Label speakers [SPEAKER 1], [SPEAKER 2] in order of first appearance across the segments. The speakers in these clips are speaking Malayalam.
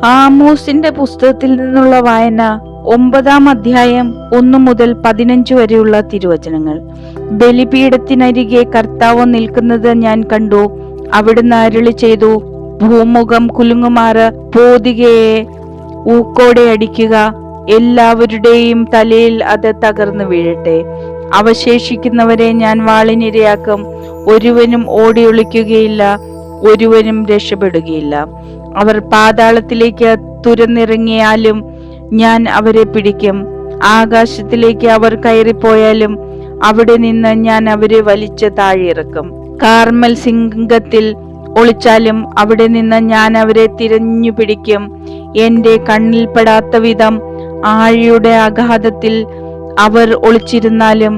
[SPEAKER 1] ആമോസിന്റെ പുസ്തകത്തിൽ നിന്നുള്ള വായന 9-ാം അധ്യായം 1 മുതൽ 15 വരെയുള്ള തിരുവചനങ്ങൾ. ബലിപീഠത്തിനരികെ കർത്താവ് നിൽക്കുന്നത് ഞാൻ കണ്ടു. അവിടുന്ന് അരുളി ചെയ്തു, ഭൂമുഖം കുലുങ്ങുമാറ് പോതികയെ ഊക്കോടെ അടിക്കുക. എല്ലാവരുടെയും തലയിൽ അത് തകർന്നു വീഴട്ടെ. അവശേഷിക്കുന്നവരെ ഞാൻ വാളിനിരയാക്കും. ഒരുവനും ഓടി ഒളിക്കുകയില്ല, ഒരുവനും രക്ഷപ്പെടുകയില്ല. അവർ പാതാളത്തിലേക്ക് തുരന്നിറങ്ങിയാലും ഞാൻ അവരെ പിടിക്കും. ആകാശത്തിലേക്ക് അവർ കയറിപ്പോയാലും അവിടെ നിന്ന് ഞാൻ അവരെ വലിച്ച് താഴെയിറക്കും. കാർമൽ സിംഹത്തിൽ ഒളിച്ചാലും അവിടെ നിന്ന് ഞാൻ അവരെ തിരഞ്ഞു പിടിക്കും. എന്റെ കണ്ണിൽപ്പെടാത്ത വിധം ആഴിയുടെ അഗാധത്തിൽ അവർ ഒളിച്ചിരുന്നാലും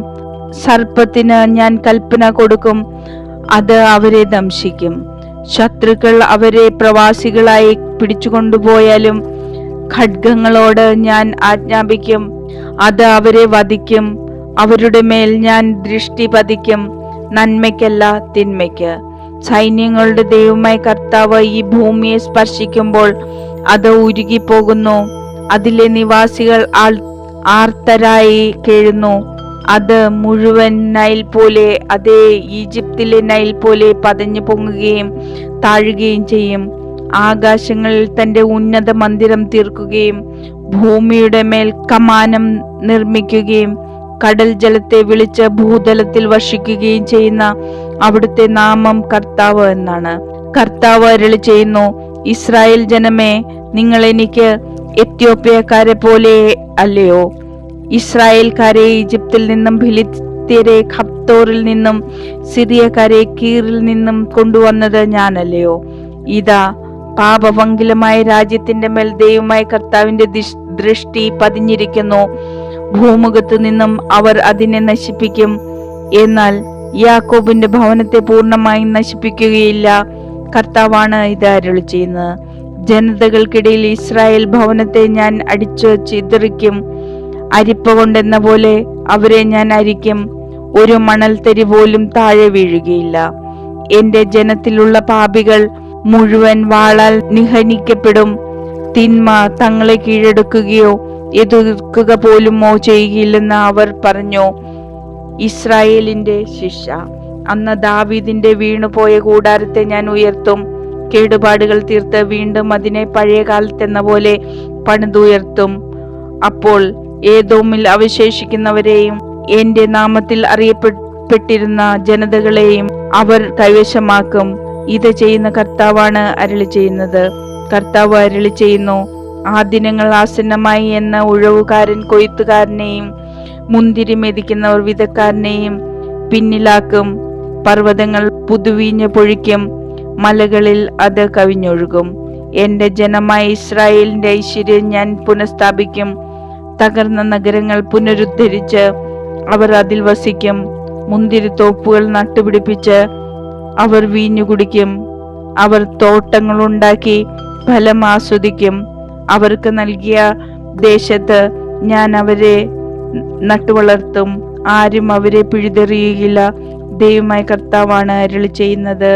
[SPEAKER 1] സർപ്പത്തിന് ഞാൻ കൽപ്പന കൊടുക്കും, അത് അവരെ ദംശിക്കും. ശത്രുക്കൾ അവരെ പ്രവാസികളായി പിടിച്ചുകൊണ്ടുപോയാലും ഖഡ്ഗങ്ങളോട് ഞാൻ ആജ്ഞാപിക്കും, അത് അവരെ വധിക്കും. അവരുടെ മേൽ ഞാൻ ദൃഷ്ടി പതിക്കും, നന്മയ്ക്കല്ല തിന്മയ്ക്ക്. സൈന്യങ്ങളുടെ ദൈവമായ കർത്താവ് ഈ ഭൂമിയെ സ്പർശിക്കുമ്പോൾ അത് ഉരുകിപ്പോകുന്നു. അതിലെ നിവാസികൾ ആർത്തരായി കേഴുന്നു. അത് മുഴുവൻ നൈൽ പോലെ, അതേ ഈജിപ്തിലെ നൈൽ പോലെ പതഞ്ഞു പൊങ്ങുകയും താഴുകയും ചെയ്യും. ആകാശങ്ങളിൽ തന്റെ ഉന്നത മന്ദിരം തീർക്കുകയും ഭൂമിയുടെ മേൽ കമാനം നിർമ്മിക്കുകയും കടൽ ജലത്തെ വിളിച്ച് ഭൂതലത്തിൽ വർഷിക്കുകയും ചെയ്യുന്ന അവിടുത്തെ നാമം കർത്താവ് എന്നാണ്. കർത്താവ് അരുളി ചെയ്യുന്നു, ഇസ്രായേൽ ജനമേ, നിങ്ങൾ എനിക്ക് എത്യോപ്യക്കാരെ പോലെ അല്ലയോ? ഇസ്രായേൽക്കാരെ ഈജിപ്തിൽ നിന്നും, ഫിലിസ്ത്യരെ ഖപ്തോറിൽ നിന്നും, സിറിയക്കാരെ കീറിൽ നിന്നും കൊണ്ടുവന്നത് ഞാനല്ലയോ? ഇതാ, പാപഭംഗിലമായ രാജ്യത്തിന്റെ മേൽ ദൈവമായ കർത്താവിന്റെ ദൃഷ്ടി പതിഞ്ഞിരിക്കുന്നു. ഭൂമുഖത്തു നിന്നും അവർ അതിനെ നശിപ്പിക്കും, എന്നാൽ യാക്കോബിന്റെ ഭവനത്തെ പൂർണ്ണമായി നശിപ്പിക്കുകയില്ല. കർത്താവാണ് ഇത് അരുളി ചെയ്യുന്നത്. ജനതകൾക്കിടയിൽ ഇസ്രായേൽ ഭവനത്തെ ഞാൻ അടിച്ചു ചിതറിക്കും. അരിപ്പ കൊണ്ടെന്ന പോലെ അവരെ ഞാൻ അരിക്കും. ഒരു മണൽത്തരി പോലും താഴെ വീഴുകയില്ല. എന്റെ ജനത്തിലുള്ള പാപികൾ മുഴുവൻ വാളാൽ നിഹനിക്കപ്പെടും. തിന്മ തങ്ങളെ കീഴടക്കുകയോ എതിർക്കുക പോലുമോ ചെയ്യുകയില്ലെന്ന് അവർ പറഞ്ഞു. ഇസ്രായേലിന്റെ ശിക്ഷ. അന്ന് ദാവീദിന്റെ വീണുപോയ കൂടാരത്തെ ഞാൻ ഉയർത്തും. കേടുപാടുകൾ തീർത്ത് വീണ്ടും അതിനെ പഴയ കാലത്തെന്ന പോലെ പണിതുയർത്തും. അപ്പോൾ ഏദോമിൽ അവശേഷിക്കുന്നവരെയും എന്റെ നാമത്തിൽ അറിയപ്പെട്ടിരുന്ന ജനതകളെയും അവർ കൈവശമാക്കും. ഇത് ചെയ്യുന്ന കർത്താവാണ് അരുളി ചെയ്യുന്നത്. കർത്താവ് അരുളി ചെയ്യുന്നു, ആ ദിനങ്ങൾ ആസന്നമായി എന്ന ഉഴവുകാരൻ കൊയ്ത്തുകാരനെയും മുന്തിരി മെതിക്കുന്നവർ വിതക്കാരനെയും പിന്നിലാക്കും. പർവ്വതങ്ങൾ പുതുവീഞ്ഞ് പൊഴിക്കും, മലകളിൽ അത് കവിഞ്ഞൊഴുകും. എന്റെ ജനമായ ഇസ്രായേലിന്റെ ഐശ്വര്യം ഞാൻ പുനഃസ്ഥാപിക്കും. തകർന്ന നഗരങ്ങൾ പുനരുദ്ധരിച്ച് അവർ അതിൽ വസിക്കും. മുന്തിരിത്തോപ്പുകൾ നട്ടുപിടിപ്പിച്ച് അവർ വീഞ്ഞു കുടിക്കും. അവർ തോട്ടങ്ങളുണ്ടാക്കി ഫലം ആസ്വദിക്കും. അവർക്ക് നൽകിയ ദേശത്ത് ഞാൻ അവരെ നട്ടുവളർത്തും. ആരും അവരെ പിഴുതെറിയുകയില്ല. ദൈവമായ കർത്താവാണ് അരുളി ചെയ്യുന്നത്.